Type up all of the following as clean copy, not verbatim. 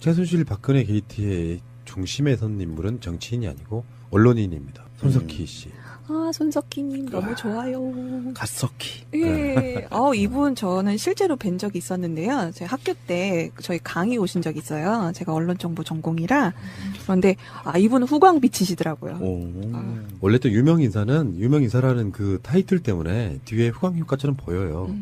최순실 박근혜 게이트의 중심에 선 인물은 정치인이 아니고 언론인입니다. 손석희 씨. 아, 손석희님 너무 좋아요. 갓석희. 예. 이분 저는 실제로 뵌 적이 있었는데요. 제 학교 때 저희 강의 오신 적이 있어요. 제가 언론정보 전공이라. 그런데 이분은 후광빛이시더라고요. 원래 또 유명인사라는 그 타이틀 때문에 뒤에 후광 효과처럼 보여요.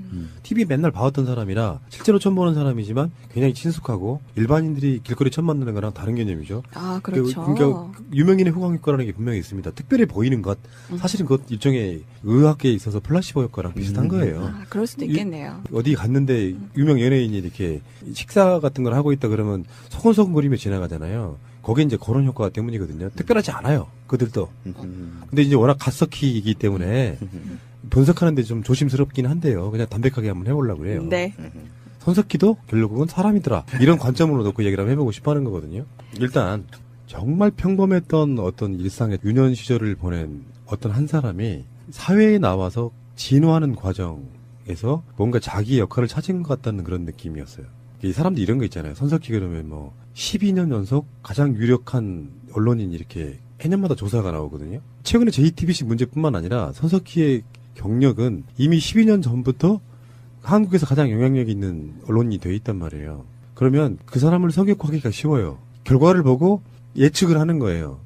TV 맨날 봐왔던 사람이라 실제로 처음 보는 사람이지만 굉장히 친숙하고 일반인들이 길거리 처음 만나는 거랑 다른 개념이죠. 아, 그렇죠. 그러니까 유명인의 후광 효과라는 게 분명히 있습니다. 특별히 보이는 것. 사실은 그것 일종의 의학계에 있어서 플라시보 효과랑 비슷한 거예요. 아, 그럴 수도 있겠네요. 어디 갔는데 유명 연예인이 이렇게 식사 같은 걸 하고 있다 그러면 소곤소곤거리며 지나가잖아요. 거기에 이제 그런 효과 때문이거든요. 특별하지 않아요. 그들도. 근데 이제 워낙 갓석희이기 때문에 분석하는데 좀 조심스럽긴 한데요. 그냥 담백하게 한번 해보려고 그래요. 네. 손석희도 결국은 사람이더라. 이런 관점으로 놓고 얘기를 한번 해보고 싶어 하는 거거든요. 일단 정말 평범했던 어떤 일상의 유년 시절을 보낸 어떤 한 사람이 사회에 나와서 진화하는 과정에서 뭔가 자기 역할을 찾은 것 같다는 그런 느낌이었어요. 이 사람들 이런 거 있잖아요. 손석희 그러면 12년 연속 가장 유력한 언론인 이렇게 해년마다 조사가 나오거든요. 최근에 JTBC 문제뿐만 아니라 손석희의 경력은 이미 12년 전부터 한국에서 가장 영향력 있는 언론인이 돼 있단 말이에요. 그러면 그 사람을 성역하기가 쉬워요. 결과를 보고 예측을 하는 거예요.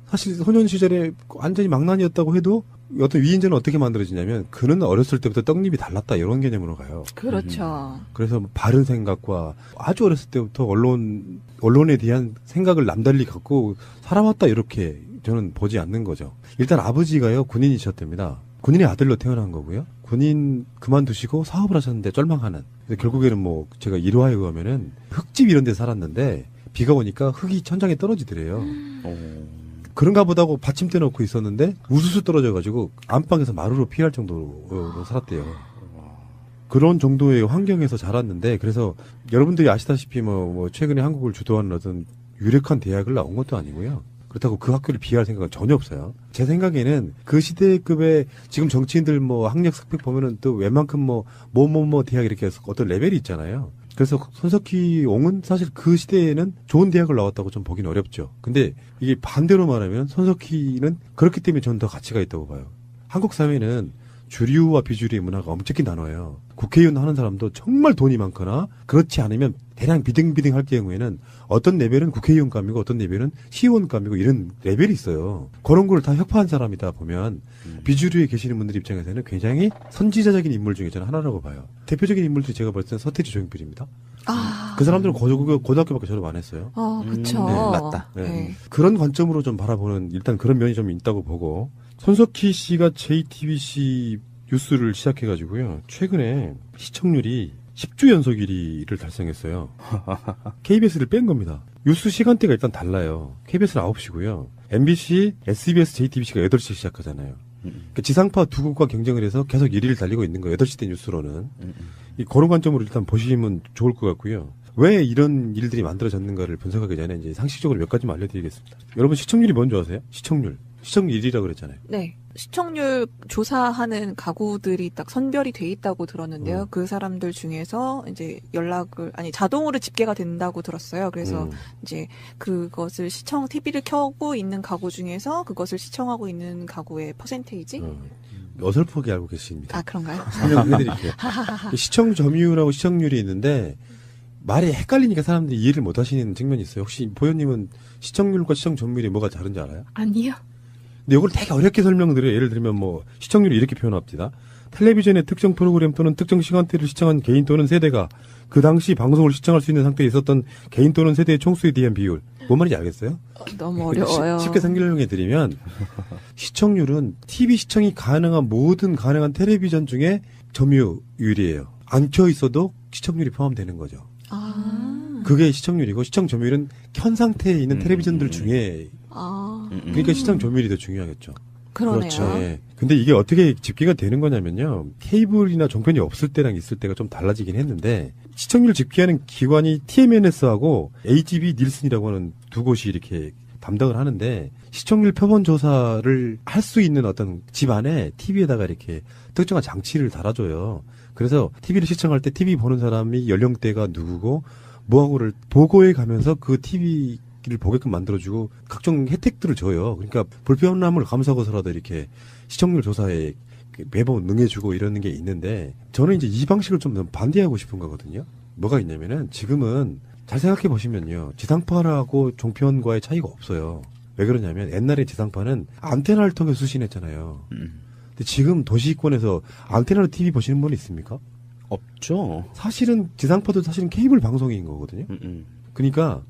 사실 소년 시절에 완전히 망난이었다고 해도 어떤 위인전은 어떻게 만들어지냐면 그는 어렸을 때부터 떡잎이 달랐다 이런 개념으로 가요. 그렇죠. 그래서 바른 생각과 아주 어렸을 때부터 언론에 대한 생각을 남달리 갖고 살아왔다 이렇게 저는 보지 않는 거죠. 일단 아버지가요 군인이셨답니다. 군인의 아들로 태어난 거고요. 군인 그만두시고 사업을 하셨는데 쫄망하는. 결국에는 제가 일화에 의하면은 흙집 이런 데 살았는데 비가 오니까 흙이 천장에 떨어지더래요. 그런가 보다고 받침대 놓고 있었는데 우수수 떨어져가지고 안방에서 마루로 피할 정도로 살았대요. 그런 정도의 환경에서 자랐는데 그래서 여러분들이 아시다시피 최근에 한국을 주도하는 어떤 유력한 대학을 나온 것도 아니고요. 그렇다고 그 학교를 비하할 생각은 전혀 없어요. 제 생각에는 그 시대급의 지금 정치인들 학력 스펙 보면은 또 웬만큼 대학 이렇게 해서 어떤 레벨이 있잖아요. 그래서 손석희 옹은 사실 그 시대에는 좋은 대학을 나왔다고 좀 보기는 어렵죠. 근데 이게 반대로 말하면 손석희는 그렇기 때문에 저는 더 가치가 있다고 봐요. 한국 사회는 주류와 비주류의 문화가 엄청나게 나눠요. 국회의원 하는 사람도 정말 돈이 많거나 그렇지 않으면 대량 비등비등할 경우에는 어떤 레벨은 국회의원감이고 어떤 레벨은 시의원감이고 이런 레벨이 있어요. 그런 걸 다 협파한 사람이다 보면 비주류에 계시는 분들 입장에서는 굉장히 선지자적인 인물 중에 저는 하나라고 봐요. 대표적인 인물들이 제가 볼 때는 서태지 조용필입니다. 그 사람들은 고등학교밖에 졸업 안 했어요. 그렇죠. 네, 맞다. 네. 그런 관점으로 좀 바라보는 일단 그런 면이 좀 있다고 보고 손석희 씨가 JTBC 뉴스를 시작해가지고요. 최근에 시청률이 10주 연속 1위를 달성했어요. KBS를 뺀 겁니다. 뉴스 시간대가 일단 달라요. KBS는 9시고요. MBC, SBS, JTBC가 8시에 시작하잖아요. 그러니까 지상파 두 곳과 경쟁을 해서 계속 1위를 달리고 있는 거예요. 8시 대 뉴스로는. 그런 관점으로 일단 보시면 좋을 것 같고요. 왜 이런 일들이 만들어졌는가를 분석하기 전에 이제 상식적으로 몇 가지만 알려드리겠습니다. 여러분 시청률이 뭔지 아세요? 시청률 1위라고 그랬잖아요. 네. 시청률 조사하는 가구들이 딱 선별이 돼 있다고 들었는데요. 그 사람들 중에서 이제 자동으로 집계가 된다고 들었어요. 그래서 이제 그것을 TV를 켜고 있는 가구 중에서 그것을 시청하고 있는 가구의 퍼센테이지? 어설프게 알고 계십니다. 아, 그런가요? 설명해드릴게요. 시청 점유율하고 시청률이 있는데 말이 헷갈리니까 사람들이 이해를 못 하시는 측면이 있어요. 혹시 보현님은 시청률과 시청 점유율이 뭐가 다른지 알아요? 아니요. 근데 이걸 되게 어렵게 설명드려요. 예를 들면 시청률을 이렇게 표현합니다. 텔레비전의 특정 프로그램 또는 특정 시간대를 시청한 개인 또는 세대가 그 당시 방송을 시청할 수 있는 상태에 있었던 개인 또는 세대의 총수에 대한 비율. 뭔 말인지 알겠어요? 너무 어려워요. 쉽게 설명해 드리면 시청률은 TV 시청이 가능한 모든 가능한 텔레비전 중에 점유율이에요. 안 켜 있어도 시청률이 포함되는 거죠. 그게 시청률이고 시청 점유율은 켠 상태에 있는 텔레비전들 중에 그러니까 시청 점유율이 더 중요하겠죠. 그러네요. 그렇죠. 예. 근데 이게 어떻게 집계가 되는 거냐면요. 케이블이나 종편이 없을 때랑 있을 때가 좀 달라지긴 했는데 시청률 집계하는 기관이 TMNS하고 HB 닐슨이라고 하는 두 곳이 이렇게 담당을 하는데 시청률 표본 조사를 할 수 있는 어떤 집 안에 TV에다가 이렇게 특정한 장치를 달아줘요. 그래서 TV를 시청할 때 TV 보는 사람이 연령대가 누구고 뭐하고를 보고해 가면서 그 TV를 보게끔 만들어주고 각종 혜택들을 줘요. 그러니까 불편함을 감수하고서라도 이렇게 시청률 조사에 매번 응해주고 이러는 게 있는데 저는 이제 이 방식을 좀 반대하고 싶은 거거든요. 뭐가 있냐면은 지금은 잘 생각해 보시면요. 지상파하고 종편과의 차이가 없어요. 왜 그러냐면 옛날에 지상파는 안테나를 통해 수신했잖아요. 근데 지금 도시권에서 안테나로 TV 보시는 분 있습니까? 없죠. 사실은 지상파도 사실은 케이블 방송인 거거든요. 그러니까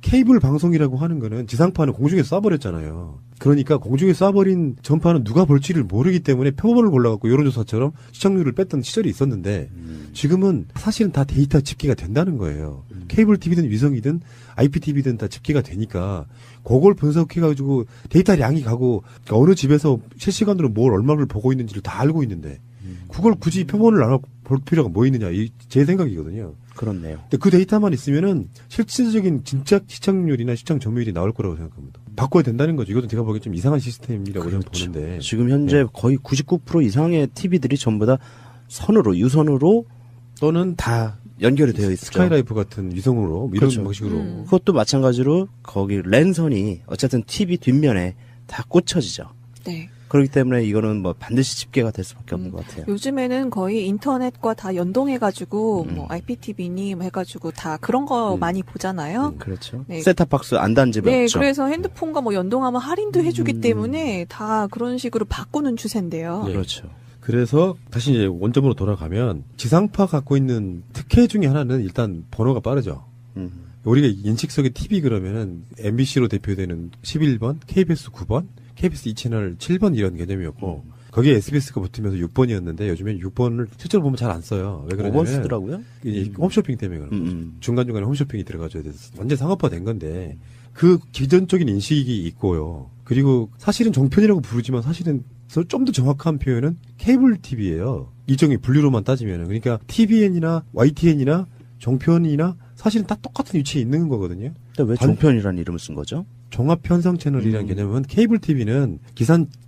케이블 방송이라고 하는 거는 지상파는 공중에 쏴버렸잖아요. 그러니까 공중에 쏴버린 전파는 누가 볼지를 모르기 때문에 표본을 골라갖고 여론조사처럼 시청률을 뺐던 시절이 있었는데 지금은 사실은 다 데이터 집계가 된다는 거예요. 케이블 TV든 위성이든 IPTV든 다 집계가 되니까 그걸 분석해가지고 데이터량이 가고 그러니까 어느 집에서 실시간으로 뭘 얼마를 보고 있는지를 다 알고 있는데 그걸 굳이 표본을 나눠 볼 필요가 뭐 있느냐 제 생각이거든요. 그렇네요. 근데 그 데이터만 있으면은 실질적인 진짜 시청률이나 시청 점유율이 나올 거라고 생각합니다. 바꿔야 된다는 거죠. 이것도 제가 보기엔 좀 이상한 시스템이라고 저는 보는데. 지금 현재 거의 99% 이상의 TV들이 전부 다 선으로 유선으로 또는 다 연결이 되어 있죠. 스카이라이프 같은 위성으로 이런 그렇죠. 방식으로. 그것도 마찬가지로 거기 랜선이 어쨌든 TV 뒷면에 다 꽂혀지죠. 네. 그렇기 때문에 이거는 뭐 반드시 집계가 될 수밖에 없는 것 같아요. 요즘에는 거의 인터넷과 다 연동해가지고 뭐 IPTV니 뭐 해가지고 다 그런 거 많이 보잖아요. 그렇죠. 네. 셋탑박스 안 단 집이 네, 없죠. 그래서 핸드폰과 뭐 연동하면 할인도 해주기 때문에 다 그런 식으로 바꾸는 추세인데요. 네. 그렇죠. 그래서 다시 이제 원점으로 돌아가면 지상파 갖고 있는 특혜 중에 하나는 일단 번호가 빠르죠. 우리가 인식 속의 TV 그러면은 MBC로 대표되는 11번, KBS 9번, KBS 2채널 7번 이런 개념이었고 거기에 SBS가 붙으면서 6번이었는데 요즘엔 6번을 실제로 보면 잘 안 써요. 왜 그러냐면 5번 쓰더라고요. 홈쇼핑 때문에 그런 거죠. 중간중간에 홈쇼핑이 들어가줘야 돼서 완전 상업화된 건데 그 기존적인 인식이 있고요. 그리고 사실은 종편이라고 부르지만 사실은 좀 더 정확한 표현은 케이블 TV예요. 일종의 분류로만 따지면은. 그러니까 TVN이나 YTN이나 종편이나 사실은 다 똑같은 위치에 있는 거거든요. 근데 왜 종편이라는 이름을 쓴 거죠? 종합 편성 채널이라는 개념은 케이블 TV는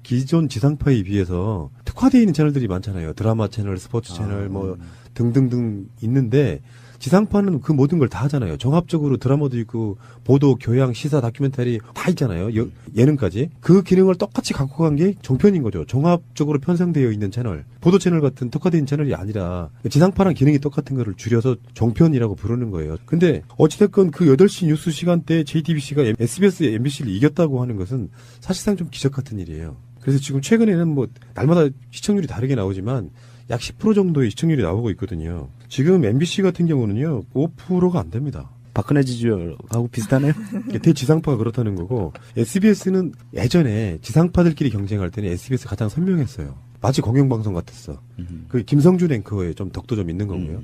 기존 지상파에 비해서 특화되어 있는 채널들이 많잖아요. 드라마 채널, 스포츠 채널 뭐 등등등 있는데 지상파는 그 모든 걸 다 하잖아요. 종합적으로 드라마도 있고 보도, 교양, 시사, 다큐멘터리 다 있잖아요. 예능까지. 그 기능을 똑같이 갖고 간 게 종편인 거죠. 종합적으로 편성되어 있는 채널. 보도 채널 같은 특화된 채널이 아니라 지상파랑 기능이 똑같은 거를 줄여서 종편이라고 부르는 거예요. 근데 어찌됐건 그 8시 뉴스 시간대에 JTBC가 SBS, MBC를 이겼다고 하는 것은 사실상 좀 기적 같은 일이에요. 그래서 지금 최근에는 뭐 날마다 시청률이 다르게 나오지만 약 10% 정도의 시청률이 나오고 있거든요. 지금 MBC 같은 경우는요, 5%가 안 됩니다. 박근혜 지지율하고 비슷하네요. 대지상파가 그렇다는 거고, SBS는 예전에 지상파들끼리 경쟁할 때는 SBS 가장 선명했어요. 마치 공영방송 같았어. 그 김성준 앵커에 좀 덕도 좀 있는 거고요.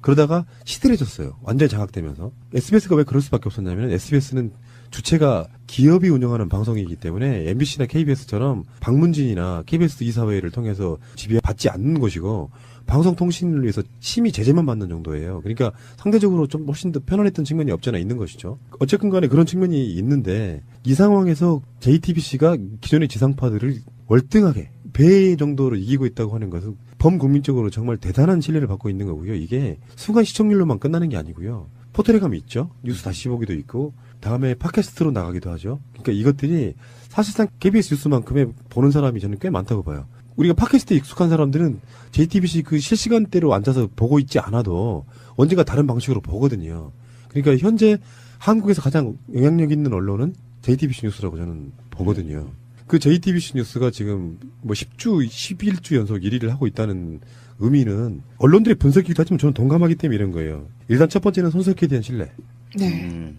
그러다가 시들해졌어요. 완전히 장악되면서. SBS가 왜 그럴 수밖에 없었냐면, SBS는 주체가 기업이 운영하는 방송이기 때문에 MBC나 KBS처럼 방문진이나 KBS 이사회를 통해서 지배받지 않는 것이고 방송통신을 위해서 심의 제재만 받는 정도예요. 그러니까 상대적으로 좀 훨씬 더 편안했던 측면이 없잖아 있는 것이죠. 어쨌든 간에 그런 측면이 있는데 이 상황에서 JTBC가 기존의 지상파들을 월등하게 배 정도로 이기고 있다고 하는 것은 범국민적으로 정말 대단한 신뢰를 받고 있는 거고요. 이게 순간 시청률로만 끝나는 게 아니고요. 포털에 가면 있죠. 뉴스 다시 보기도 있고 다음에 팟캐스트로 나가기도 하죠. 그러니까 이것들이 사실상 KBS 뉴스만큼의 보는 사람이 저는 꽤 많다고 봐요. 우리가 팟캐스트에 익숙한 사람들은 JTBC 그 실시간대로 앉아서 보고 있지 않아도 언젠가 다른 방식으로 보거든요. 그러니까 현재 한국에서 가장 영향력 있는 언론은 JTBC 뉴스라고 저는 보거든요. 그 JTBC 뉴스가 지금 뭐 10주, 11주 연속 1위를 하고 있다는 의미는 언론들의 분석이기도 하지만 저는 동감하기 때문에 이런 거예요. 일단 첫 번째는 손석희에 대한 신뢰. 네.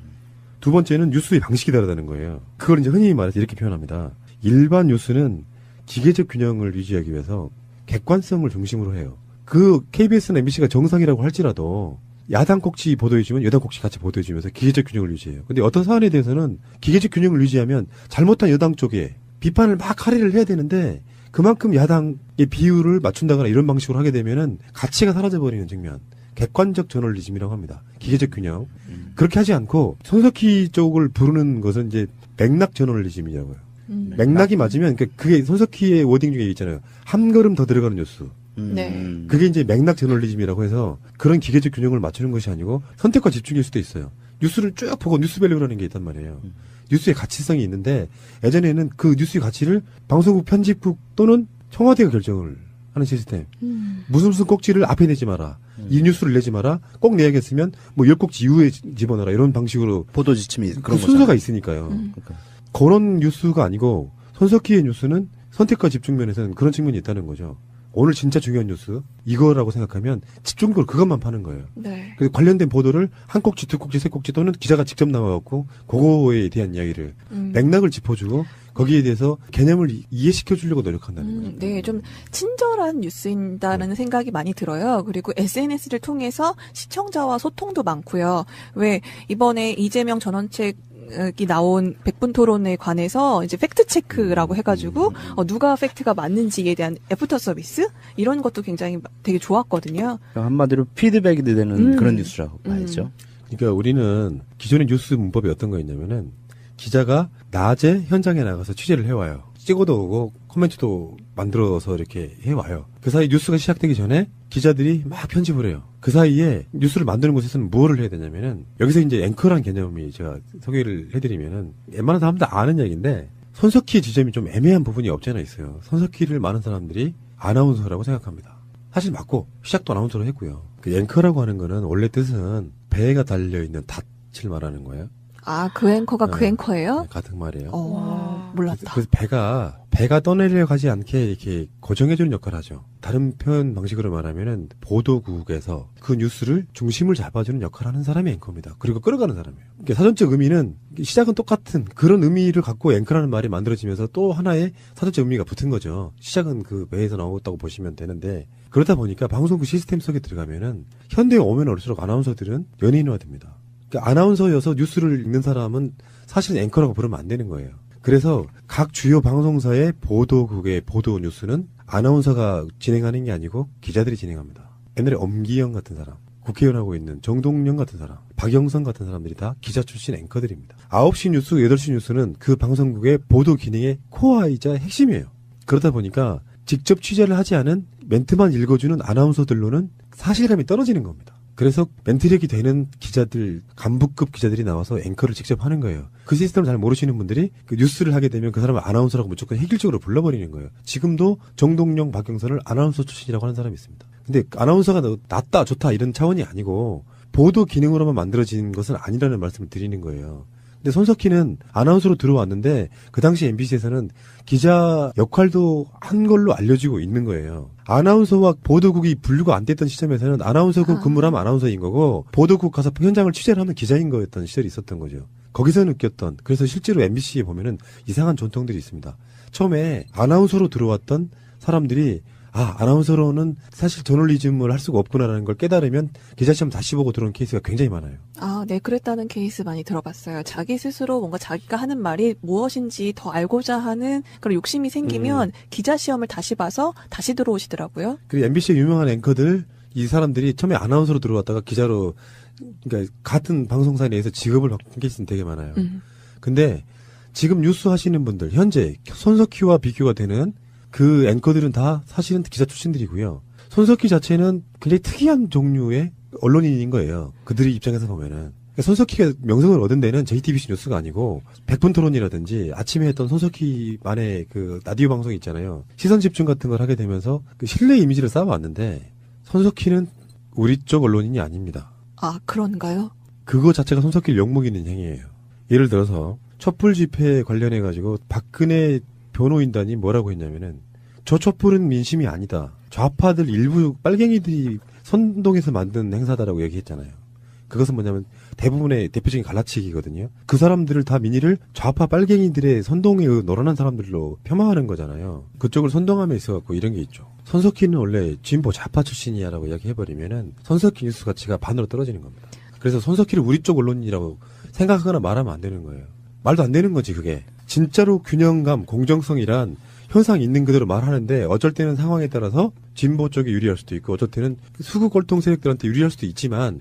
두 번째는 뉴스의 방식이 다르다는 거예요. 그걸 이제 흔히 말해서 이렇게 표현합니다. 일반 뉴스는 기계적 균형을 유지하기 위해서 객관성을 중심으로 해요. 그 KBS나 MBC가 정상이라고 할지라도 야당 꼭지 보도해주면 여당 꼭지 같이 보도해주면서 기계적 균형을 유지해요. 근데 어떤 사안에 대해서는 기계적 균형을 유지하면 잘못한 여당 쪽에 비판을 막 할애를 해야 되는데 그만큼 야당의 비율을 맞춘다거나 이런 방식으로 하게 되면은 가치가 사라져버리는 측면. 객관적 저널리즘이라고 합니다. 기계적 균형. 그렇게 하지 않고 손석희 쪽을 부르는 것은 이제 맥락 저널리즘이라고요. 맥락이 맞으면 그게 손석희의 워딩 중에 있잖아요. 한 걸음 더 들어가는 뉴스. 네. 그게 이제 맥락 저널리즘이라고 해서 그런 기계적 균형을 맞추는 것이 아니고 선택과 집중일 수도 있어요. 뉴스를 쭉 보고 뉴스밸류라는 게 있단 말이에요. 뉴스의 가치성이 있는데 예전에는 그 뉴스의 가치를 방송국 편집국 또는 청와대가 결정을 하는 시스템. 무슨 꼭지를 앞에 내지 마라. 이 뉴스를 내지 마라. 꼭 내야겠으면 뭐 10꼭지 이후에 집어넣어라. 이런 방식으로 보도 지침이 그 그런 순서가 거잖아요. 있으니까요. 그러니까. 그런 뉴스가 아니고 손석희의 뉴스는 선택과 집중 면에서는 그런 측면이 있다는 거죠. 오늘 진짜 중요한 뉴스 이거라고 생각하면 집중적으로 그것만 파는 거예요. 네. 그래서 관련된 보도를 한 꼭지, 두 꼭지, 세 꼭지 또는 기자가 직접 나와갖고 그거에 대한 이야기를 맥락을 짚어주고 거기에 대해서 개념을 이해시켜 주려고 노력한다는 거예요. 네, 좀 친절한 뉴스인다는 생각이 많이 들어요. 그리고 SNS를 통해서 시청자와 소통도 많고요. 왜 이번에 이재명 전원책이 나온 100분 토론에 관해서 이제 팩트 체크라고 해가지고 누가 팩트가 맞는지에 대한 애프터 서비스 이런 것도 굉장히 되게 좋았거든요. 한마디로 피드백이 되는 그런 뉴스라고 봐야죠. 그러니까 우리는 기존의 뉴스 문법이 어떤 거였냐면은 기자가 낮에 현장에 나가서 취재를 해와요. 찍어도 오고 코멘트도 만들어서 이렇게 해와요. 그 사이 뉴스가 시작되기 전에 기자들이 막 편집을 해요. 그 사이에 뉴스를 만드는 곳에서는 무엇을 해야 되냐면은 여기서 이제 앵커란 개념이 제가 소개를 해드리면은 웬만한 사람들 아는 얘기인데 손석희의 지점이 좀 애매한 부분이 없지 않아 있어요. 손석희를 많은 사람들이 아나운서라고 생각합니다. 사실 맞고 시작도 아나운서로 했고요. 그 앵커라고 하는 거는 원래 뜻은 배가 달려있는 닻을 말하는 거예요. 아, 그 앵커가 그 네. 앵커예요? 네, 같은 말이에요. 몰랐다. 그래서 배가 떠내려가지 않게 이렇게 고정해주는 역할을 하죠. 다른 표현 방식으로 말하면은 보도국에서 그 뉴스를 중심을 잡아주는 역할을 하는 사람이 앵커입니다. 그리고 끌어가는 사람이에요. 그러니까 사전적 의미는 시작은 똑같은 그런 의미를 갖고 앵커라는 말이 만들어지면서 또 하나의 사전적 의미가 붙은 거죠. 시작은 그 배에서 나왔다고 보시면 되는데 그러다 보니까 방송국 시스템 속에 들어가면은 현대에 오면 올수록 아나운서들은 연예인화됩니다. 그러니까 아나운서여서 뉴스를 읽는 사람은 사실은 앵커라고 부르면 안 되는 거예요. 그래서 각 주요 방송사의 보도국의 보도 뉴스는 아나운서가 진행하는 게 아니고 기자들이 진행합니다. 옛날에 엄기영 같은 사람, 국회의원하고 있는 정동영 같은 사람, 박영선 같은 사람들이 다 기자 출신 앵커들입니다. 9시 뉴스, 8시 뉴스는 그 방송국의 보도 기능의 코어이자 핵심이에요. 그러다 보니까 직접 취재를 하지 않은 멘트만 읽어주는 아나운서들로는 사실감이 떨어지는 겁니다. 그래서 멘트력이 되는 기자들, 간부급 기자들이 나와서 앵커를 직접 하는 거예요. 그 시스템을 잘 모르시는 분들이 그 뉴스를 하게 되면 그 사람을 아나운서라고 무조건 획일적으로 불러버리는 거예요. 지금도 정동영, 박영선을 아나운서 출신이라고 하는 사람이 있습니다. 근데 아나운서가 낫다, 좋다 이런 차원이 아니고 보도 기능으로만 만들어진 것은 아니라는 말씀을 드리는 거예요. 근데 손석희는 아나운서로 들어왔는데 그 당시 MBC에서는 기자 역할도 한 걸로 알려지고 있는 거예요. 아나운서와 보도국이 분류가 안 됐던 시점에서는 아나운서국 근무를 하면 아나운서인 거고 보도국 가서 현장을 취재를 하면 기자인 거였던 시절이 있었던 거죠. 거기서 느꼈던 그래서 실제로 MBC에 보면은 이상한 전통들이 있습니다. 처음에 아나운서로 들어왔던 사람들이 아나운서로는 사실 저널리즘을 할 수가 없구나라는 걸 깨달으면 기자시험 다시 보고 들어온 케이스가 굉장히 많아요. 아, 네, 그랬다는 케이스 많이 들어봤어요. 자기 스스로 뭔가 자기가 하는 말이 무엇인지 더 알고자 하는 그런 욕심이 생기면 기자 시험을 다시 봐서 다시 들어오시더라고요. 그리고 MBC의 유명한 앵커들, 이 사람들이 처음에 아나운서로 들어왔다가 기자로, 그러니까 같은 방송사 내에서 직업을 바꾼 케이스는 되게 많아요. 근데 지금 뉴스 하시는 분들, 현재 손석희와 비교가 되는 그 앵커들은 다 사실은 기자 출신들이고요. 손석희 자체는 굉장히 특이한 종류의 언론인인 거예요. 그들의 입장에서 보면은. 그러니까 손석희가 명성을 얻은 데는 JTBC 뉴스가 아니고 100분 토론이라든지 아침에 했던 손석희만의 그 라디오 방송이 있잖아요. 시선 집중 같은 걸 하게 되면서 그 신뢰 이미지를 쌓아왔는데 손석희는 우리 쪽 언론인이 아닙니다. 아, 그런가요? 그거 자체가 손석희를 욕먹이는 행위예요. 예를 들어서 촛불 집회에 관련해가지고 박근혜 변호인단이 뭐라고 했냐면은 저 촛불은 민심이 아니다. 좌파들 일부 빨갱이들이 선동해서 만든 행사다라고 얘기했잖아요. 그것은 뭐냐면 대부분의 대표적인 갈라치기거든요. 그 사람들을 다 민의를 좌파 빨갱이들의 선동에 노란한 사람들로 폄하하는 거잖아요. 그쪽을 선동함에 있어갖고 이런 게 있죠. 손석희는 원래 진보 좌파 출신이야라고 이야기해버리면은 손석희 뉴스 가치가 반으로 떨어지는 겁니다. 그래서 손석희를 우리 쪽 언론이라고 생각하거나 말하면 안 되는 거예요. 말도 안 되는 거지 그게. 진짜로 균형감, 공정성이란 현상 있는 그대로 말하는데 어쩔 때는 상황에 따라서 진보 쪽에 유리할 수도 있고 어쩔 때는 수구 골통 세력들한테 유리할 수도 있지만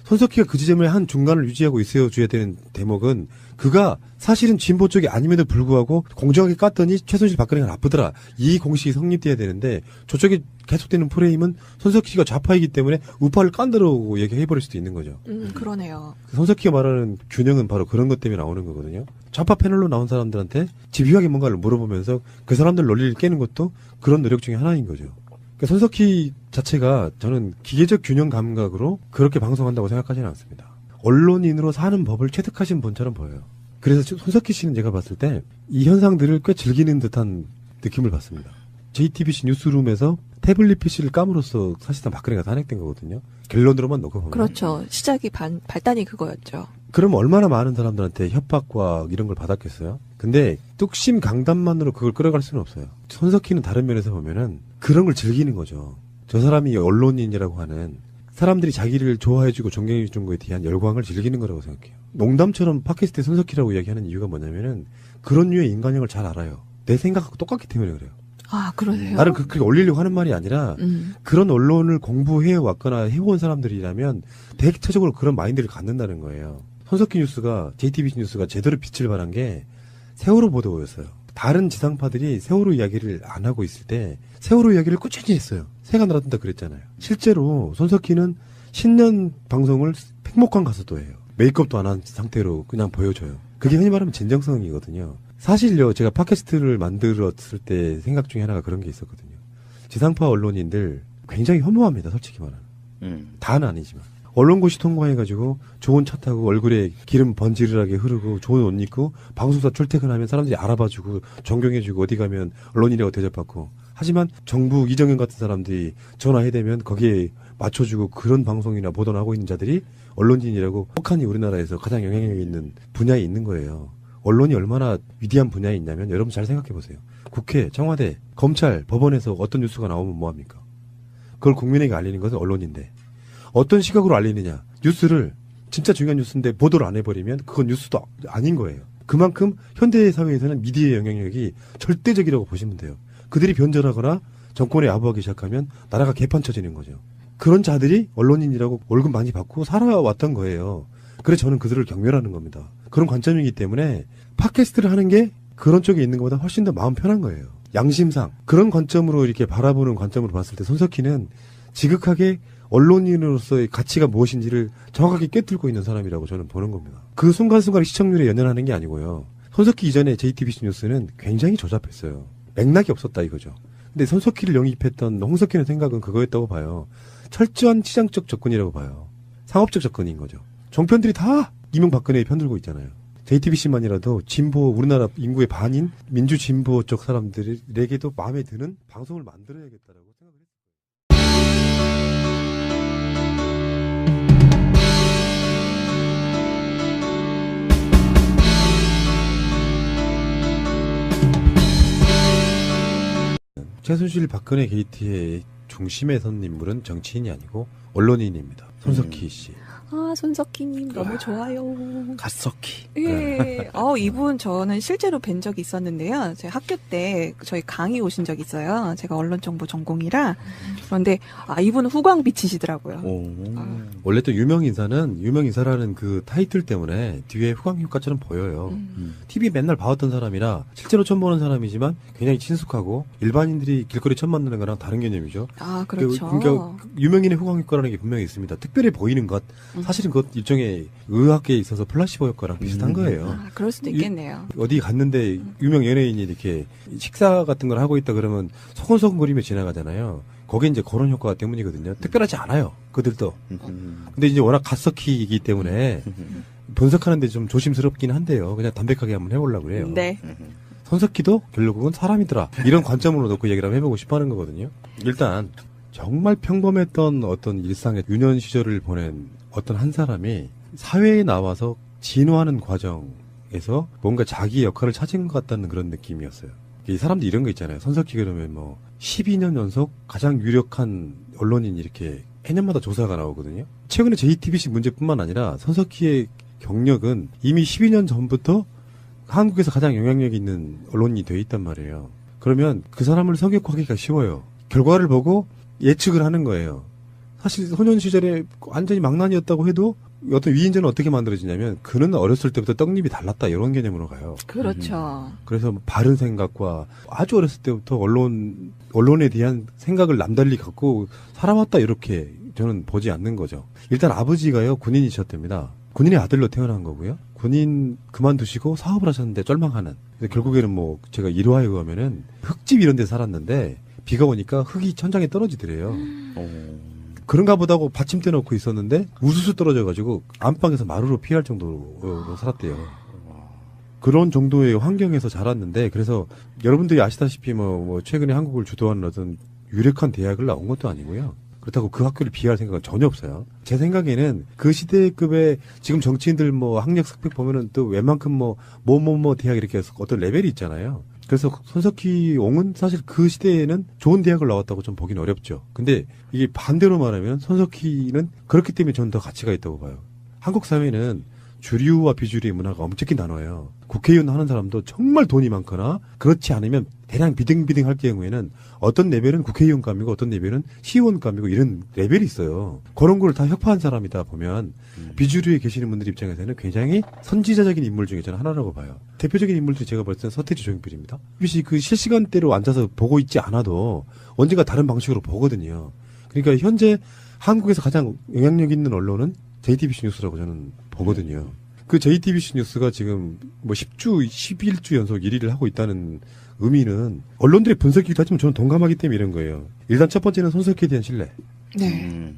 손석희가 그 지점에 한 중간을 유지하고 있어줘야 되는 대목은 그가 사실은 진보 쪽이 아님에도 불구하고 공정하게 깠더니 최순실 박근혜가 나쁘더라. 이 공식이 성립돼야 되는데 저쪽에 계속되는 프레임은 손석희가 좌파이기 때문에 우파를 깐다고 얘기해버릴 수도 있는 거죠. 그러네요. 손석희가 말하는 균형은 바로 그런 것 때문에 나오는 거거든요. 좌파 패널로 나온 사람들한테 집요하게 뭔가를 물어보면서 그 사람들 논리를 깨는 것도 그런 노력 중에 하나인 거죠. 그러니까 손석희 자체가 저는 기계적 균형 감각으로 그렇게 방송한다고 생각하지는 않습니다. 언론인으로 사는 법을 체득하신 분처럼 보여요. 그래서 손석희 씨는 제가 봤을 때 이 현상들을 꽤 즐기는 듯한 느낌을 받습니다. JTBC 뉴스룸에서 태블릿 PC를 까므로써 사실상 박근혜가 탄핵된 거거든요. 결론으로만 놓고 보면. 그렇죠. 시작이 발단이 그거였죠. 그럼 얼마나 많은 사람들한테 협박과 이런 걸 받았겠어요? 근데 뚝심 강단만으로 그걸 끌어갈 수는 없어요. 손석희는 다른 면에서 보면은 그런 걸 즐기는 거죠. 저 사람이 언론인이라고 하는 사람들이 자기를 좋아해주고 존경해주는 거에 대한 열광을 즐기는 거라고 생각해요. 농담처럼 팟캐스트에 손석희라고 이야기하는 이유가 뭐냐면은 그런 류의 인간형을 잘 알아요. 내 생각하고 똑같기 때문에 그래요. 아, 그러세요? 나를 그렇게 올리려고 하는 말이 아니라 그런 언론을 공부해 왔거나 해온 사람들이라면 대체적으로 그런 마인드를 갖는다는 거예요. 손석희 뉴스가 JTBC 뉴스가 제대로 빛을 발한 게 세월호 보도였어요. 다른 지상파들이 세월호 이야기를 안 하고 있을 때 세월호 이야기를 꾸준히 했어요. 새가 날아든다 그랬잖아요. 실제로 손석희는 신년 방송을 팽목한 가수도 해요. 메이크업도 안 한 상태로 그냥 보여줘요. 그게 흔히 말하면 진정성이거든요. 사실요, 제가 팟캐스트를 만들었을 때 생각 중에 하나가 그런 게 있었거든요. 지상파 언론인들 굉장히 혐오합니다, 솔직히 말하면. 다는 아니지만. 언론고시 통과해가지고 좋은 차 타고 얼굴에 기름 번지르르하게 흐르고 좋은 옷 입고 방송사 출퇴근하면 사람들이 알아봐주고 존경해주고 어디 가면 언론인이라고 대접받고. 하지만 정부 이정현 같은 사람들이 전화해대면 거기에 맞춰주고 그런 방송이나 보도를 하고 있는 자들이 언론인이라고 혹한이 우리나라에서 가장 영향력 있는 분야에 있는 거예요. 언론이 얼마나 위대한 분야에 있냐면 여러분 잘 생각해 보세요. 국회, 청와대, 검찰, 법원에서 어떤 뉴스가 나오면 뭐합니까? 그걸 국민에게 알리는 것은 언론인데 어떤 시각으로 알리느냐. 뉴스를 진짜 중요한 뉴스인데 보도를 안 해버리면 그건 뉴스도 아닌 거예요. 그만큼 현대사회에서는 미디어의 영향력이 절대적이라고 보시면 돼요. 그들이 변절하거나 정권에 야부하기 시작하면 나라가 개판 쳐지는 거죠. 그런 자들이 언론인이라고 월급 많이 받고 살아왔던 거예요. 그래서 저는 그들을 경멸하는 겁니다. 그런 관점이기 때문에 팟캐스트를 하는 게 그런 쪽에 있는 것보다 훨씬 더 마음 편한 거예요. 양심상 그런 관점으로 이렇게 바라보는 관점으로 봤을 때 손석희는 지극하게 언론인으로서의 가치가 무엇인지를 정확하게 꿰뚫고 있는 사람이라고 저는 보는 겁니다. 그 순간순간 시청률에 연연하는 게 아니고요. 손석희 이전에 JTBC 뉴스는 굉장히 조잡했어요. 맥락이 없었다 이거죠. 근데 손석희를 영입했던 홍석희의 생각은 그거였다고 봐요. 철저한 시장적 접근이라고 봐요. 상업적 접근인 거죠. 정편들이 다 이명박근혜에 편들고 있잖아요. JTBC만이라도 진보, 우리나라 인구의 반인 민주 진보 쪽 사람들에게도 마음에 드는 방송을 만들어야겠다라고 생각을 했어요. 최순실 박근혜 게이트의 중심에 선 인물은 정치인이 아니고 언론인입니다. 손석희 씨. 아, 손석희님 너무 좋아요. 갓석희. 예. 이분 저는 실제로 뵌 적이 있었는데요. 제 학교 때 저희 강의 오신 적이 있어요. 제가 언론정보 전공이라. 그런데 이분은 후광 비치시더라고요. 원래 또 유명인사라는 그 타이틀 때문에 뒤에 후광 효과처럼 보여요. TV 맨날 봐왔던 사람이라 실제로 처음 보는 사람이지만 굉장히 친숙하고 일반인들이 길거리 처음 만나는 거랑 다른 개념이죠. 아, 그렇죠. 그러니까 유명인의 후광 효과라는 게 분명히 있습니다. 특별히 보이는 것. 사실은 그것 일종의 의학계에 있어서 플라시보 효과랑 비슷한 거예요. 아, 그럴 수도 있겠네요. 어디 갔는데 유명 연예인이 이렇게 식사 같은 걸 하고 있다 그러면 소곤소곤거리며 지나가잖아요. 거기에 이제 그런 효과 때문이거든요. 특별하지 않아요. 그들도. 근데 이제 워낙 갓석희이기 때문에 분석하는데 좀 조심스럽긴 한데요. 그냥 담백하게 한번 해보려고 그래요. 네. 손석희도 결국은 사람이더라. 이런 관점으로 놓고 얘기를 한번 해보고 싶어 하는 거거든요. 일단 정말 평범했던 어떤 일상의 유년 시절을 보낸 어떤 한 사람이 사회에 나와서 진화하는 과정에서 뭔가 자기 역할을 찾은 것 같다는 그런 느낌이었어요. 이 사람들 이런 거 있잖아요. 손석희 그러면 뭐 12년 연속 가장 유력한 언론인 이렇게 해년마다 조사가 나오거든요. 최근에 JTBC 문제뿐만 아니라 손석희의 경력은 이미 12년 전부터 한국에서 가장 영향력 있는 언론인이 돼 있단 말이에요. 그러면 그 사람을 성역화하기가 쉬워요. 결과를 보고 예측을 하는 거예요. 사실 소년 시절에 완전히 망난이었다고 해도 어떤 위인전은 어떻게 만들어지냐면 그는 어렸을 때부터 떡잎이 달랐다 이런 개념으로 가요. 그렇죠. 그래서 바른 생각과 아주 어렸을 때부터 언론에 대한 생각을 남달리 갖고 살아왔다 이렇게 저는 보지 않는 거죠. 일단 아버지가요 군인이셨답니다. 군인의 아들로 태어난 거고요. 군인 그만두시고 사업을 하셨는데 쫄망하는. 그래서 결국에는 뭐 제가 일화에 의하면은 흙집 이런 데 살았는데 비가 오니까 흙이 천장에 떨어지더래요. 그런가 보다고 받침대 놓고 있었는데 우수수 떨어져가지고 안방에서 마루로 피할 정도로 살았대요. 그런 정도의 환경에서 자랐는데 그래서 여러분들이 아시다시피 뭐 최근에 한국을 주도하는 어떤 유력한 대학을 나온 것도 아니고요. 그렇다고 그 학교를 비할 생각은 전혀 없어요. 제 생각에는 그 시대급의 지금 정치인들 뭐 학력 스펙 보면은 또 웬만큼 뭐 대학 이렇게 해서 어떤 레벨이 있잖아요. 그래서 손석희 옹은 사실 그 시대에는 좋은 대학을 나왔다고 좀 보기는 어렵죠. 근데 이게 반대로 말하면 손석희는 그렇기 때문에 저는 더 가치가 있다고 봐요. 한국 사회는 주류와 비주류의 문화가 엄청나게 나눠요. 국회의원 하는 사람도 정말 돈이 많거나 그렇지 않으면 대량 비등비등 할 경우에는 어떤 레벨은 국회의원감이고 어떤 레벨은 시의원감이고 이런 레벨이 있어요. 그런 걸 다 혁파한 사람이다 보면 비주류에 계시는 분들 입장에서는 굉장히 선지자적인 인물 중에 저는 하나라고 봐요. 대표적인 인물들이 제가 볼 때는 서태지 조용필입니다. BBC 그 실시간대로 앉아서 보고 있지 않아도 언젠가 다른 방식으로 보거든요. 그러니까 현재 한국에서 가장 영향력 있는 언론은 JTBC 뉴스라고 저는 보거든요. 그 JTBC 뉴스가 지금 뭐 10주, 11주 연속 1위를 하고 있다는 의미는 언론들의 분석이기도 하지만 저는 동감하기 때문에 이런 거예요. 일단 첫 번째는 손석희에 대한 신뢰. 네.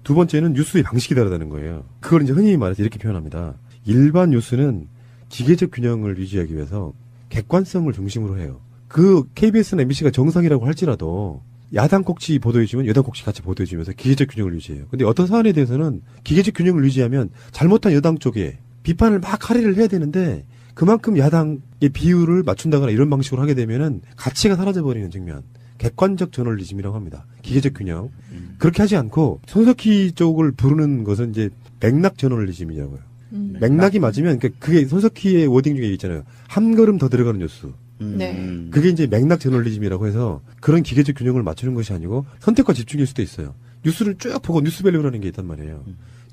두 번째는 뉴스의 방식이 다르다는 거예요. 그걸 이제 흔히 말해서 이렇게 표현합니다. 일반 뉴스는 기계적 균형을 유지하기 위해서 객관성을 중심으로 해요. 그 KBS나 MBC가 정상이라고 할지라도 야당 꼭지 보도해주면 여당 꼭지 같이 보도해주면서 기계적 균형을 유지해요. 근데 어떤 사안에 대해서는 기계적 균형을 유지하면 잘못한 여당 쪽에 비판을 막 할애를 해야 되는데 그만큼 야당의 비율을 맞춘다거나 이런 방식으로 하게 되면은 가치가 사라져버리는 측면. 객관적 저널리즘이라고 합니다. 기계적 균형. 그렇게 하지 않고 손석희 쪽을 부르는 것은 이제 맥락 저널리즘이라고요. 맥락이 맞으면 그게 손석희의 워딩 중에 있잖아요. 한 걸음 더 들어가는 뉴스. 네. 그게 이제 맥락 저널리즘이라고 해서 그런 기계적 균형을 맞추는 것이 아니고 선택과 집중일 수도 있어요. 뉴스를 쭉 보고 뉴스밸류라는 게 있단 말이에요.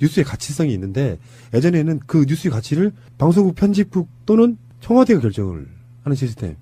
뉴스의 가치성이 있는데 예전에는 그 뉴스의 가치를 방송국 편집국 또는 청와대가 결정을 하는 시스템.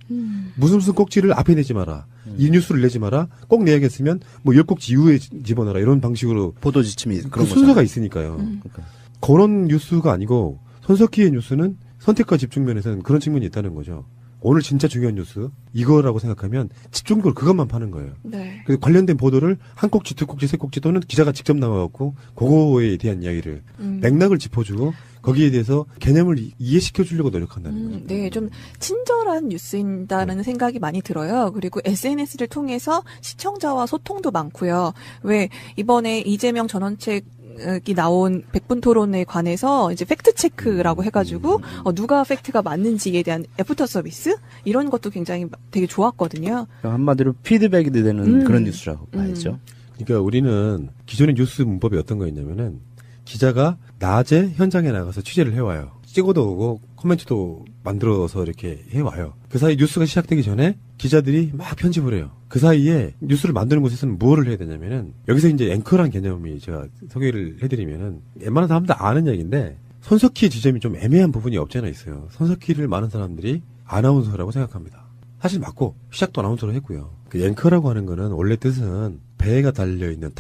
무슨 꼭지를 앞에 내지 마라. 이 뉴스를 내지 마라. 꼭 내야겠으면 뭐 10꼭지 이후에 집어넣어라. 이런 방식으로 보도 지침이 그 그런 순서가 있으니까요. 그러니까. 그런 뉴스가 아니고 손석희의 뉴스는 선택과 집중 면에서는 그런 측면이 있다는 거죠. 오늘 진짜 중요한 뉴스 이거라고 생각하면 집중적으로 그것만 파는 거예요. 네. 그래서 관련된 보도를 한 꼭지, 두 꼭지, 세 꼭지 또는 기자가 직접 나와갖고 그거에 대한 이야기를 맥락을 짚어주고 거기에 대해서 개념을 이해시켜 주려고 노력한다는 거죠. 네, 좀 친절한 뉴스인다는 생각이 많이 들어요. 그리고 SNS를 통해서 시청자와 소통도 많고요. 왜 이번에 이재명 전원책이 나온 100분 토론에 관해서 이제 팩트 체크라고 해가지고 누가 팩트가 맞는지에 대한 애프터 서비스 이런 것도 굉장히 되게 좋았거든요. 한마디로 피드백이 되는 그런 뉴스라고 봐야죠. 그러니까 우리는 기존의 뉴스 문법이 어떤 거였냐면은 기자가 낮에 현장에 나가서 취재를 해와요. 찍어도 오고 코멘트도 만들어서 이렇게 해와요. 그 사이 뉴스가 시작되기 전에 기자들이 막 편집을 해요. 그 사이에 뉴스를 만드는 곳에서는 무엇을 해야 되냐면은 여기서 이제 앵커라는 개념이 제가 소개를 해드리면은 웬만한 사람들 아는 얘기인데 손석희의 지점이 좀 애매한 부분이 없지 않아 있어요. 손석희를 많은 사람들이 아나운서라고 생각합니다. 사실 맞고 시작도 아나운서로 했고요. 그 앵커라고 하는 거는 원래 뜻은 배가 달려있는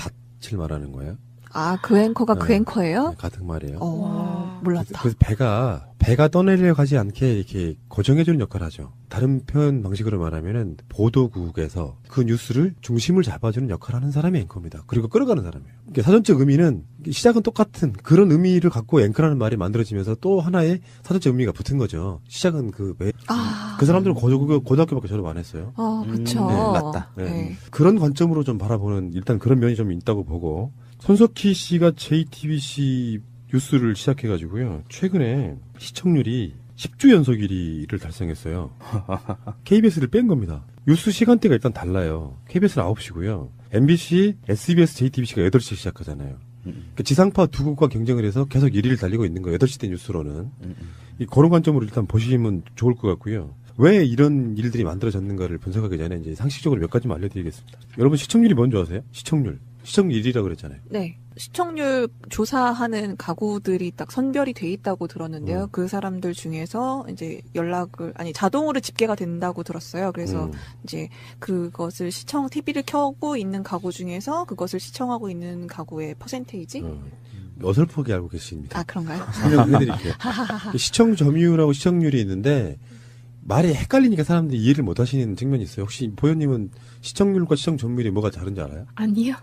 닻을 말하는 거예요. 아, 그 앵커가 그 앵커예요? 네, 같은 말이에요. 몰랐다. 그래서 배가 떠내려 가지 않게 이렇게 고정해주는 역할을 하죠. 다른 표현 방식으로 말하면은 보도국에서 그 뉴스를 중심을 잡아주는 역할을 하는 사람이 앵커입니다. 그리고 끌어가는 사람이에요. 그러니까 사전적 의미는 시작은 똑같은 그런 의미를 갖고 앵커라는 말이 만들어지면서 또 하나의 사전적 의미가 붙은 거죠. 시작은 그 사람들은 고등학교밖에 졸업 안 했어요. 그쵸. 네, 맞다. 네. 네. 그런 관점으로 좀 바라보는 일단 그런 면이 좀 있다고 보고 손석희 씨가 JTBC 뉴스를 시작해가지고요. 최근에 시청률이 10주 연속 1위를 달성했어요. KBS를 뺀 겁니다. 뉴스 시간대가 일단 달라요. KBS는 9시고요. MBC, SBS, JTBC가 8시에 시작하잖아요. 그러니까 지상파 두 국과 경쟁을 해서 계속 1위를 달리고 있는 거예요. 8시 대 뉴스로는. 그런 관점으로 일단 보시면 좋을 것 같고요. 왜 이런 일들이 만들어졌는가를 분석하기 전에 이제 상식적으로 몇 가지만 알려드리겠습니다. 여러분 시청률이 뭔지 아세요? 시청률. 시청률 1위라고 그랬잖아요. 네. 시청률 조사하는 가구들이 딱 선별이 돼 있다고 들었는데요. 그 사람들 중에서 이제 자동으로 집계가 된다고 들었어요. 그래서 이제 그것을 TV를 켜고 있는 가구 중에서 그것을 시청하고 있는 가구의 퍼센테이지? 어설프게 알고 계십니다. 아, 그런가요? 설명해드릴게요. 시청 점유율하고 시청률이 있는데 말이 헷갈리니까 사람들이 이해를 못 하시는 측면이 있어요. 혹시 보현님은 시청률과 시청 점유율이 뭐가 다른지 알아요? 아니요.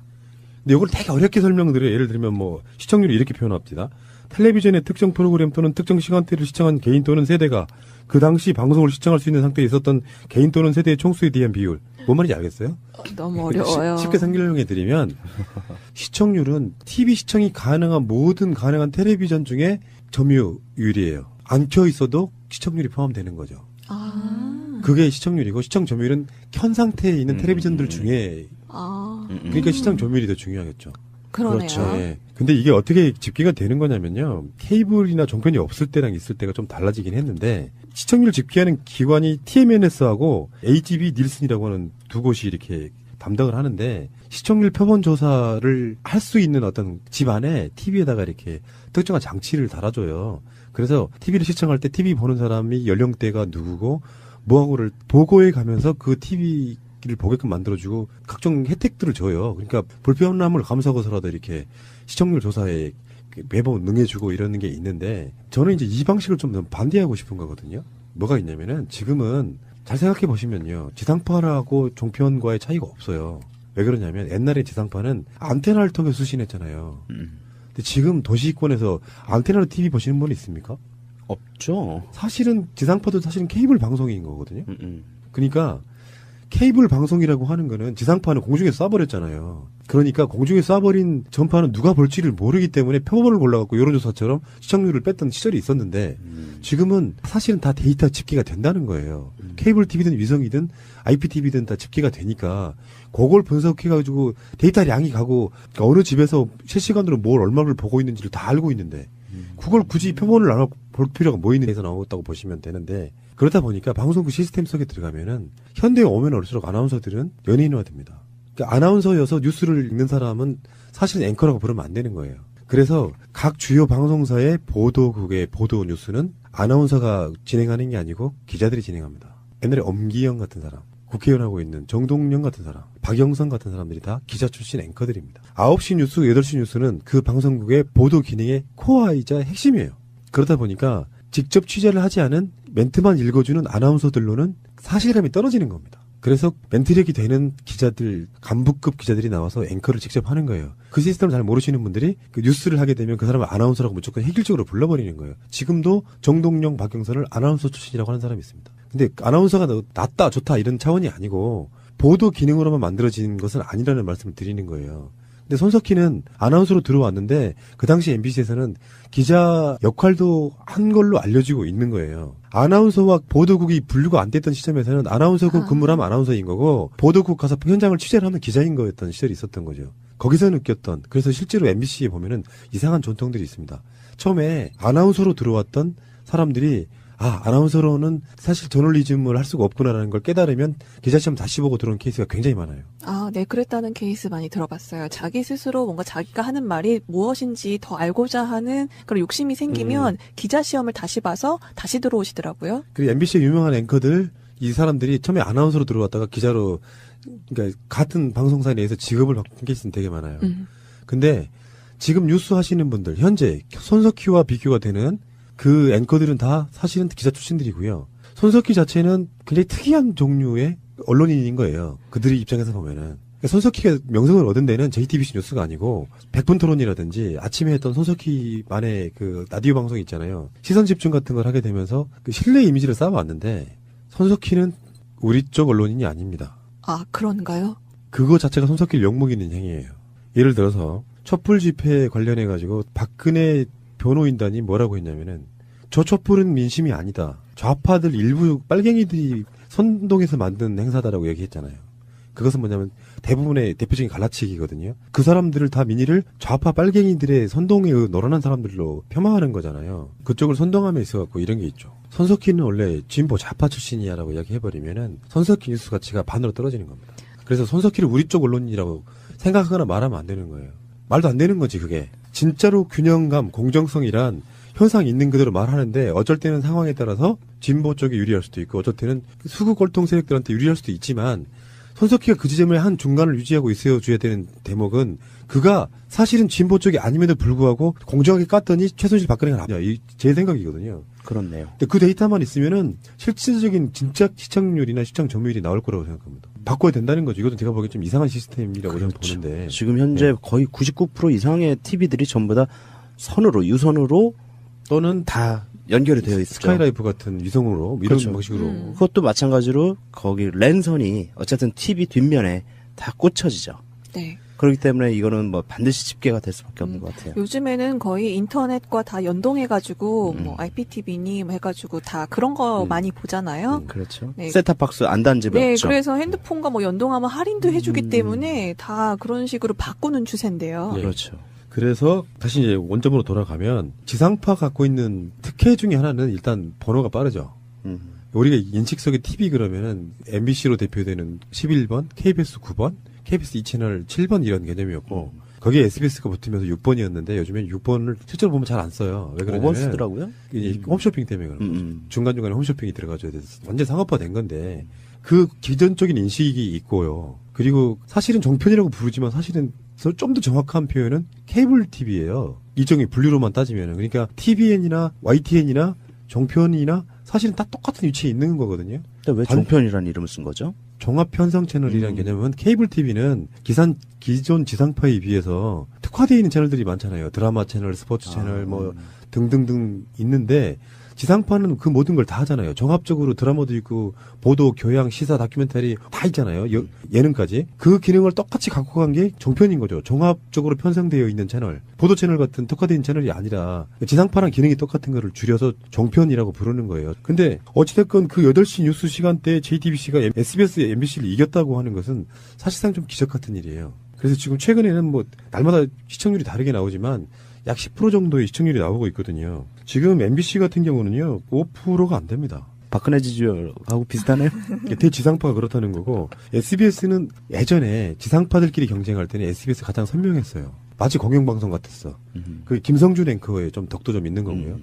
근데 이걸 되게 어렵게 설명드려요. 예를 들면 뭐 시청률이 이렇게 표현합니다. 텔레비전의 특정 프로그램 또는 특정 시간대를 시청한 개인 또는 세대가 그 당시 방송을 시청할 수 있는 상태에 있었던 개인 또는 세대의 총수에 대한 비율. 뭔 말인지 알겠어요? 너무 어려워요. 쉽게 설명해드리면 시청률은 TV 시청이 가능한 모든 가능한 텔레비전 중에 점유율이에요. 안 켜 있어도 시청률이 포함되는 거죠. 그게 시청률이고 시청 점유율은 켠 상태에 있는 텔레비전들 중에 그러니까 시청 점유율이 더 중요하겠죠. 그러네요. 그렇죠. 예. 근데 이게 어떻게 집계가 되는 거냐면요. 케이블이나 종편이 없을 때랑 있을 때가 좀 달라지긴 했는데 시청률 집계하는 기관이 TMNS하고 HB 닐슨이라고 하는 두 곳이 이렇게 담당을 하는데 시청률 표본 조사를 할 수 있는 어떤 집 안에 TV에다가 이렇게 특정한 장치를 달아줘요. 그래서 TV를 시청할 때 TV 보는 사람이 연령대가 누구고 뭐하고를 보고해 가면서 그 TV를 보게끔 만들어주고 각종 혜택들을 줘요. 그러니까 불편함을 감수하고서라도 이렇게 시청률 조사에 매번 응해주고 이러는 게 있는데 저는 이제 이 방식을 좀 반대하고 싶은 거거든요. 뭐가 있냐면은 지금은 잘 생각해 보시면요. 지상파하고 종편과의 차이가 없어요. 왜 그러냐면 옛날에 지상파는 안테나를 통해 수신했잖아요. 근데 지금 도시권에서 안테나로 TV 보시는 분 있습니까? 없죠. 사실은 지상파도 사실은 케이블 방송인 거거든요. 그러니까 케이블 방송이라고 하는 거는 지상파는 공중에 쏴버렸잖아요. 그러니까 공중에 쏴버린 전파는 누가 볼지를 모르기 때문에 표본을 골라갖고 여론조사처럼 시청률을 뺐던 시절이 있었는데 지금은 사실은 다 데이터 집계가 된다는 거예요. 케이블 TV든 위성이든 IPTV든 다 집계가 되니까 그걸 분석해가지고 데이터량이 가고 어느 집에서 실시간으로 뭘 얼마를 보고 있는지를 다 알고 있는데 그걸 굳이 표본을 나눠 볼 필요가 뭐 있는 데서 나왔다고 보시면 되는데 그러다 보니까 방송국 시스템 속에 들어가면은 현대에 오면 올수록 아나운서들은 연예인화됩니다. 그러니까 아나운서여서 뉴스를 읽는 사람은 사실은 앵커라고 부르면 안 되는 거예요. 그래서 각 주요 방송사의 보도국의 보도 뉴스는 아나운서가 진행하는 게 아니고 기자들이 진행합니다. 옛날에 엄기영 같은 사람, 국회의원 하고 있는 정동영 같은 사람, 박영선 같은 사람들이 다 기자 출신 앵커들입니다. 9시 뉴스, 8시 뉴스는 그 방송국의 보도 기능의 코어이자 핵심이에요. 그러다 보니까 직접 취재를 하지 않은 멘트만 읽어주는 아나운서들로는 사실감이 떨어지는 겁니다. 그래서 멘트력이 되는 기자들, 간부급 기자들이 나와서 앵커를 직접 하는 거예요. 그 시스템을 잘 모르시는 분들이 그 뉴스를 하게 되면 그 사람을 아나운서라고 무조건 획일적으로 불러버리는 거예요. 지금도 정동영, 박영선을 아나운서 출신이라고 하는 사람이 있습니다. 근데 아나운서가 낫다, 좋다 이런 차원이 아니고 보도 기능으로만 만들어진 것은 아니라는 말씀을 드리는 거예요. 근데 손석희는 아나운서로 들어왔는데 그 당시 MBC에서는 기자 역할도 한 걸로 알려지고 있는 거예요. 아나운서와 보도국이 분류가 안 됐던 시점에서는 아나운서국 근무를 하면 아나운서인 거고 보도국 가서 현장을 취재를 하면 기자인 거였던 시절이 있었던 거죠. 거기서 느꼈던 그래서 실제로 MBC에 보면은 이상한 전통들이 있습니다. 처음에 아나운서로 들어왔던 사람들이 아나운서로는 사실 저널리즘을 할 수가 없구나라는 걸 깨달으면 기자시험 다시 보고 들어온 케이스가 굉장히 많아요. 네, 그랬다는 케이스 많이 들어봤어요. 자기 스스로 뭔가 자기가 하는 말이 무엇인지 더 알고자 하는 그런 욕심이 생기면 기자시험을 다시 봐서 다시 들어오시더라고요. 그리고 MBC의 유명한 앵커들, 이 사람들이 처음에 아나운서로 들어왔다가 기자로, 그러니까 같은 방송사 내에서 직업을 바꾼 케이스는 되게 많아요. 근데 지금 뉴스 하시는 분들, 현재 손석희와 비교가 되는 그 앵커들은 다 사실은 기자 출신들이고요. 손석희 자체는 굉장히 특이한 종류의 언론인인 거예요. 그들의 입장에서 보면은. 그러니까 손석희가 명성을 얻은 데는 JTBC 뉴스가 아니고 백분 토론이라든지 아침에 했던 손석희만의 그 라디오 방송 있잖아요. 시선 집중 같은 걸 하게 되면서 그 신뢰 이미지를 쌓아왔는데 손석희는 우리 쪽 언론인이 아닙니다. 그런가요? 그거 자체가 손석희를 욕먹이는 행위예요. 예를 들어서 촛불 집회에 관련해가지고 박근혜 변호인단이 뭐라고 했냐면은 저 촛불은 민심이 아니다. 좌파들 일부 빨갱이들이 선동해서 만든 행사다라고 얘기했잖아요. 그것은 뭐냐면 대부분의 대표적인 갈라치기거든요. 그 사람들을 다 민의를 좌파 빨갱이들의 선동에 노란한 사람들로 폄하하는 거잖아요. 그쪽을 선동함에 있어갖고 이런 게 있죠. 손석희는 원래 진보 좌파 출신이야라고 이야기해버리면은 손석희 뉴스 가치가 반으로 떨어지는 겁니다. 그래서 손석희를 우리 쪽 언론이라고 생각하거나 말하면 안 되는 거예요. 말도 안 되는 거지 그게. 진짜로 균형감, 공정성이란 현상 있는 그대로 말하는데 어쩔 때는 상황에 따라서 진보 쪽에 유리할 수도 있고 어쩔 때는 수구 골통 세력들한테 유리할 수도 있지만 손석희가 그 지점에 한 중간을 유지하고 있어야 줘야 되는 대목은 그가 사실은 진보 쪽이 아님에도 불구하고 공정하게 깠더니 최순실 박근혜가 나쁘냐. 제 생각이거든요. 그렇네요. 근데 그 데이터만 있으면은 실질적인 진짜 시청률이나 시청 점유율이 나올 거라고 생각합니다. 바꿔야 된다는 거죠. 이것도 제가 보기엔 좀 이상한 시스템이라고 저는 보는데. 지금 현재 거의 99% 이상의 TV들이 전부 다 선으로, 유선으로 또는 다 연결이 되어 있죠. 스카이라이프 같은 위성으로 이런 그렇죠. 방식으로. 그것도 마찬가지로 거기 랜선이 어쨌든 TV 뒷면에 다 꽂혀지죠. 네. 그렇기 때문에 이거는 뭐 반드시 집계가 될 수밖에 없는 것 같아요. 요즘에는 거의 인터넷과 다 연동해가지고 뭐 IPTV니 뭐 해가지고 다 그런 거 많이 보잖아요. 그렇죠. 네. 셋탑박스 안 단 집이 네, 없죠. 그래서 핸드폰과 뭐 연동하면 할인도 해주기 때문에 다 그런 식으로 바꾸는 추세인데요. 네. 그렇죠. 그래서 다시 이제 원점으로 돌아가면 지상파 갖고 있는 특혜 중에 하나는 일단 번호가 빠르죠. 우리가 인식석의 TV 그러면은 MBC로 대표되는 11번, KBS 9번, KBS 2채널 7번 이런 개념이었고 거기에 SBS가 붙으면서 6번이었는데 요즘엔 6번을 실제로 보면 잘 안 써요. 왜 5번 그러냐면 쓰더라고요. 이제 홈쇼핑 때문에 그런 거죠. 음. 중간중간에 홈쇼핑이 들어가줘야 돼서 완전 상업화된 건데 그 기존적인 인식이 있고요. 그리고 사실은 종편이라고 부르지만 사실은 좀 더 정확한 표현은 케이블 TV예요. 일종의 분류로만 따지면은. 그러니까 TVN이나 YTN이나 종편이나 사실은 다 똑같은 위치에 있는 거거든요. 근데 왜 종편이라는 이름을 쓴 거죠? 종합 편성 채널이라는 개념은 케이블 TV는 기존 지상파에 비해서 특화되어 있는 채널들이 많잖아요. 드라마 채널, 스포츠 채널 뭐 등등등 있는데 지상파는 그 모든 걸 다 하잖아요. 종합적으로 드라마도 있고 보도, 교양, 시사, 다큐멘터리 다 있잖아요. 예능까지. 그 기능을 똑같이 갖고 간 게 종편인 거죠. 종합적으로 편성되어 있는 채널. 보도 채널 같은 특화된 채널이 아니라 지상파랑 기능이 똑같은 거를 줄여서 종편이라고 부르는 거예요. 근데 어찌됐건 그 8시 뉴스 시간대에 JTBC가 SBS, MBC를 이겼다고 하는 것은 사실상 좀 기적 같은 일이에요. 그래서 지금 최근에는 뭐 날마다 시청률이 다르게 나오지만 약 10% 정도의 시청률이 나오고 있거든요. 지금 MBC 같은 경우는요, 5%가 안 됩니다. 박근혜 지지율하고 비슷하네요. 대지상파가 그렇다는 거고, SBS는 예전에 지상파들끼리 경쟁할 때는 SBS가 가장 선명했어요. 마치 공영방송 같았어. 그 김성준 앵커의 좀 덕도 좀 있는 거고요.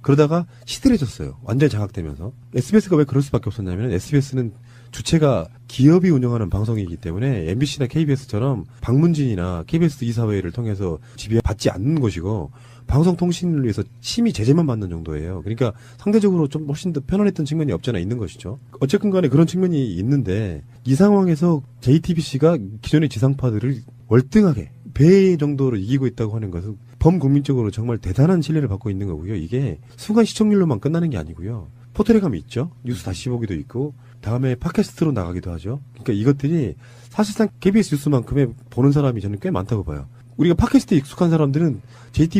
그러다가 시들해졌어요. 완전히 장악되면서. SBS가 왜 그럴 수밖에 없었냐면, SBS는 주체가 기업이 운영하는 방송이기 때문에 MBC나 KBS처럼 방문진이나 KBS 이사회를 통해서 지배받지 않는 것이고 방송통신을 위해서 심의 제재만 받는 정도예요. 그러니까 상대적으로 좀 훨씬 더 편안했던 측면이 없지 않아 있는 것이죠. 어쨌든 간에 그런 측면이 있는데 이 상황에서 JTBC가 기존의 지상파들을 월등하게 배 정도로 이기고 있다고 하는 것은 범국민적으로 정말 대단한 신뢰를 받고 있는 거고요. 이게 순간 시청률로만 끝나는 게 아니고요. 포털에 가면 있죠. 뉴스 다시 보기도 있고 다음에 팟캐스트로 나가기도 하죠. 그러니까 이것들이 사실상 KBS 뉴스만큼의 보는 사람이 저는 꽤 많다고 봐요. 우리가 팟캐스트에 익숙한 사람들은 JTBC